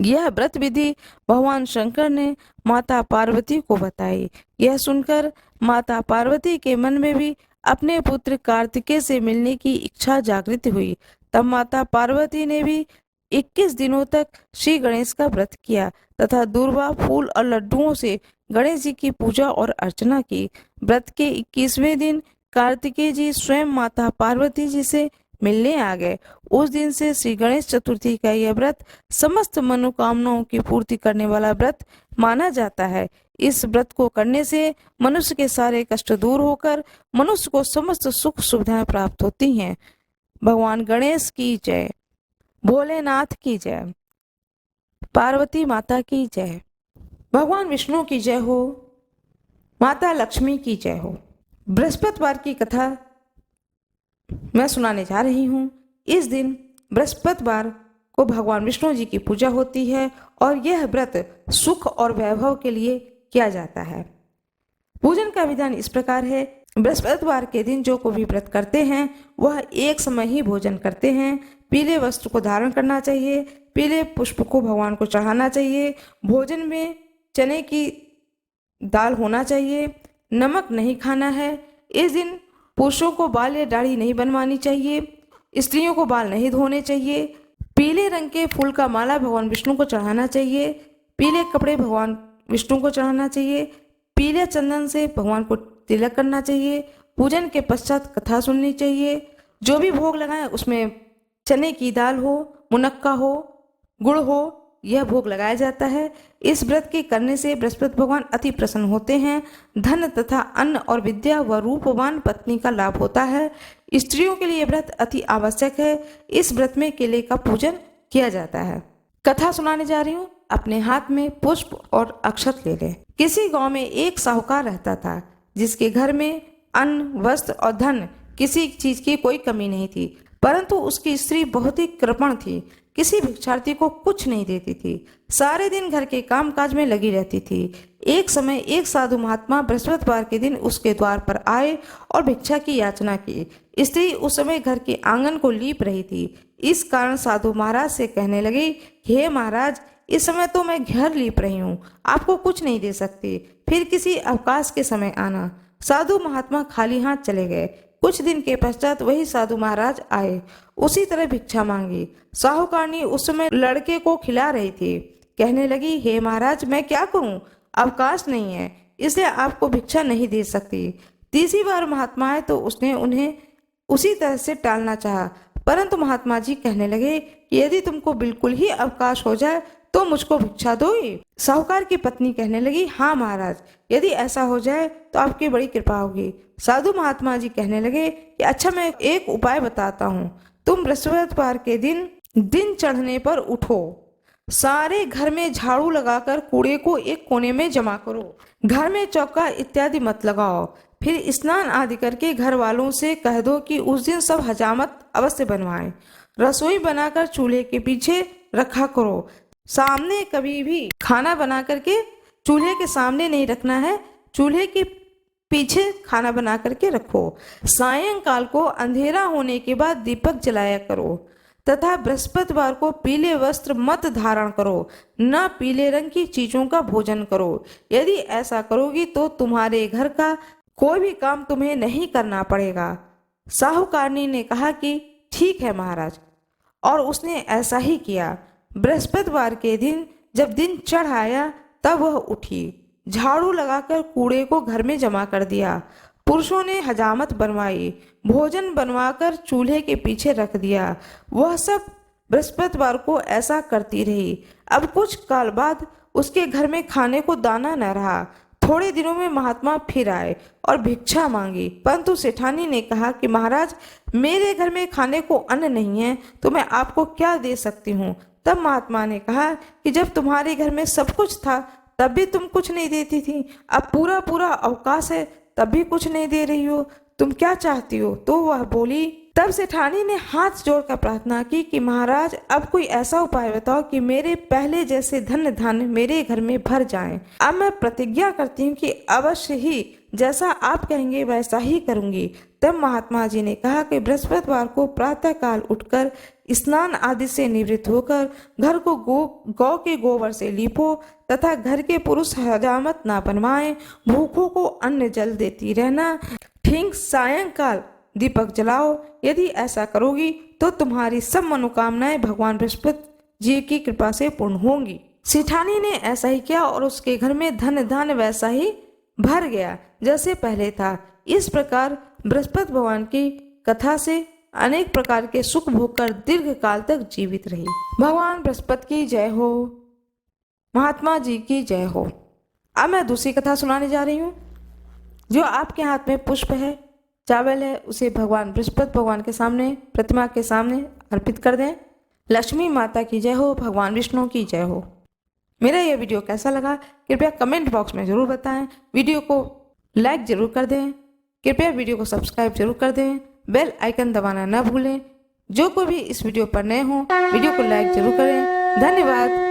यह व्रत विधि भगवान शंकर ने माता पार्वती को बताई। यह सुनकर माता पार्वती के मन में भी अपने पुत्र कार्तिकेय से मिलने की इच्छा जागृत हुई। तब माता पार्वती ने भी 21 दिनों तक श्री गणेश का व्रत किया तथा दूर्वा फूल और लड्डुओं से गणेश जी की पूजा और अर्चना की। व्रत के 21वें दिन कार्तिकेय जी स्वयं माता पार्वती जी से मिलने आ गए। उस दिन से श्री गणेश चतुर्थी का यह व्रत समस्त मनोकामनाओं की पूर्ति करने वाला व्रत माना जाता है। इस व्रत को करने से मनुष्य के सारे कष्ट दूर होकर मनुष्य को समस्त सुख सुविधाएं प्राप्त होती हैं। भगवान गणेश की जय, भोलेनाथ की जय, पार्वती माता की जय, भगवान विष्णु की जय हो, माता लक्ष्मी की जय हो। बृहस्पतिवार की कथा मैं सुनाने जा रही हूँ। इस दिन बृहस्पतिवार को भगवान विष्णु जी की पूजा होती है और यह व्रत सुख और वैभव के लिए किया जाता है। पूजन का विधान इस प्रकार है। बृहस्पतिवार के दिन जो कोई भी व्रत करते हैं वह एक समय ही भोजन करते हैं। पीले वस्त्र को धारण करना चाहिए, पीले पुष्प को भगवान को चढ़ाना चाहिए, भोजन में चने की दाल होना चाहिए, नमक नहीं खाना है। इस दिन पुरुषों को बाल या दाढ़ी नहीं बनवानी चाहिए, स्त्रियों को बाल नहीं धोने चाहिए। पीले रंग के फूल का माला भगवान विष्णु को चढ़ाना चाहिए, पीले कपड़े भगवान विष्णु को चढ़ाना चाहिए, पीले चंदन से भगवान को तिलक करना चाहिए। पूजन के पश्चात कथा सुननी चाहिए। जो भी भोग लगाए उसमें चने की दाल हो, मुनक्का हो, गुड़ हो, यह भोग लगाया जाता है। इस व्रत के करने से बृहस्पति भगवान अति प्रसन्न होते हैं। धन तथा अन्न और विद्या व रूपवान पत्नी का लाभ होता है। स्त्रियों के लिए व्रत अति आवश्यक है। इस व्रत में केले का पूजन किया जाता है। कथा सुनाने जा रही हूँ। अपने हाथ में पुष्प और अक्षत ले लें। किसी गांव में एक साहूकार रहता था जिसके घर में अन्न, वस्त्र और धन किसी चीज की कोई कमी नहीं थी, परंतु उसकी स्त्री बहुत ही कृपण थी। किसी भिक्षार्थी को कुछ नहीं देती थी, सारे दिन घर के कामकाज में लगी रहती थी। एक समय एक साधु महात्मा बृहस्पतिवार के दिन उसके द्वार पर आए और भिक्षा की याचना की। स्त्री उस समय घर के आंगन को लीप रही थी। इस कारण साधु महाराज से कहने लगी, हे महाराज, इस समय तो मैं घर लीप रही हूँ, आपको कुछ नहीं दे सकती, फिर किसी अवकाश के समय आना। साधु महात्मा खाली हाथ चले गए। कुछ दिन के पश्चात वही साधु महाराज आए, उसी तरह भिक्षा मांगी। साहूकारनी उस समय लड़के को खिला रही थी। कहने लगी, हे महाराज, मैं क्या करूं, अवकाश नहीं है, इसलिए आपको भिक्षा नहीं दे सकती। तीसरी बार महात्मा आए तो उसने उन्हें उसी तरह से टालना चाहा, परंतु महात्मा जी कहने लगे कि यदि तुमको बिल्कुल ही अवकाश हो जाए तो मुझको भिक्षा दोगी। साहूकार की पत्नी कहने लगी, हाँ महाराज, यदि ऐसा हो जाए तो आपकी बड़ी कृपा होगी। साधु महात्मा जी कहने लगे कि अच्छा, मैं एक उपाय बताता हूँ। तुम बृहस्पतिवार के दिन चढ़ने पर उठो, सारे घर में झाड़ू लगाकर कूड़े को एक कोने में जमा करो, घर में चौका इत्यादि मत लगाओ। फिर स्नान आदि करके घर वालों से कह दो कि उस दिन सब हजामत अवश्य बनवाएं। रसोई बनाकर चूल्हे के पीछे रखा करो। सामने कभी भी खाना बना करके चूल्हे के सामने नहीं रखना है, चूल्हे के पीछे खाना बना करके रखो। सायंकाल को अंधेरा होने के बाद दीपक जलाया करो तथा बृहस्पतिवार को पीले वस्त्र मत धारण करो, न पीले रंग की चीजों का भोजन करो। यदि ऐसा करोगी तो तुम्हारे घर का कोई भी काम तुम्हें नहीं करना पड़ेगा। साहूकारनी ने कहा कि ठीक है महाराज, और उसने ऐसा ही किया। बृहस्पतिवार के दिन जब दिन चढ़ आया तब वह उठी, झाड़ू लगाकर कूड़े को घर में जमा कर दिया। पुरुषों ने हजामत बनवाई, भोजन बनवाकर चूल्हे के पीछे रख दिया। वह सब बृहस्पतिवार को ऐसा करती रही। अब कुछ काल बाद उसके घर में खाने को दाना न रहा। थोड़े दिनों में महात्मा फिर आए और भिक्षा मांगी, परंतु सेठानी ने कहा कि महाराज, मेरे घर में खाने को अन्न नहीं है, तो मैं आपको क्या दे सकती हूँ। तब महात्मा ने कहा कि जब तुम्हारे घर में सब कुछ था तब भी तुम कुछ नहीं देती थी, अब पूरा पूरा अवकाश है तब भी कुछ नहीं दे रही हो, तुम क्या चाहती हो। तो वह बोली। तब सेठानी ने हाथ जोड़कर प्रार्थना की कि महाराज, अब कोई ऐसा उपाय बताओ कि मेरे पहले जैसे धन धन मेरे घर में भर जाएं। अब मैं प्रतिज्ञा करती हूँ कि अवश्य ही जैसा आप कहेंगे वैसा ही करूंगी। तब महात्मा जी ने कहा कि बृहस्पतिवार को प्रातः काल उठकर स्नान आदि से निवृत्त होकर घर को गौ के गोबर से लीपो तथा घर के पुरुष हजामत ना बनवाएं, भूखों को अन्न जल देती रहना, ठीक सायंकाल दीपक जलाओ। यदि ऐसा करोगी तो तुम्हारी सब मनोकामनाएं भगवान बृहस्पति जी की कृपा से पूर्ण होंगी। सेठानी ने ऐसा ही किया और उसके घर में धन धन वैसा ही भर गया जैसे पहले था। इस प्रकार बृहस्पति भगवान की कथा से अनेक प्रकार के सुख भोगकर दीर्घ काल तक जीवित रही। भगवान बृहस्पति की जय हो, महात्मा जी की जय हो। अब मैं दूसरी कथा सुनाने जा रही हूँ। जो आपके हाथ में पुष्प है, चावल है, उसे भगवान बृहस्पति भगवान के सामने, प्रतिमा के सामने अर्पित कर दें। लक्ष्मी माता की जय हो, भगवान विष्णु की जय हो। मेरा यह वीडियो कैसा लगा कृपया कमेंट बॉक्स में जरूर बताएं। वीडियो को लाइक जरूर कर दें। कृपया वीडियो को सब्सक्राइब जरूर कर दें। बेल आइकन दबाना न भूलें। जो कोई भी इस वीडियो पर नए हों वीडियो को लाइक जरूर करें। धन्यवाद।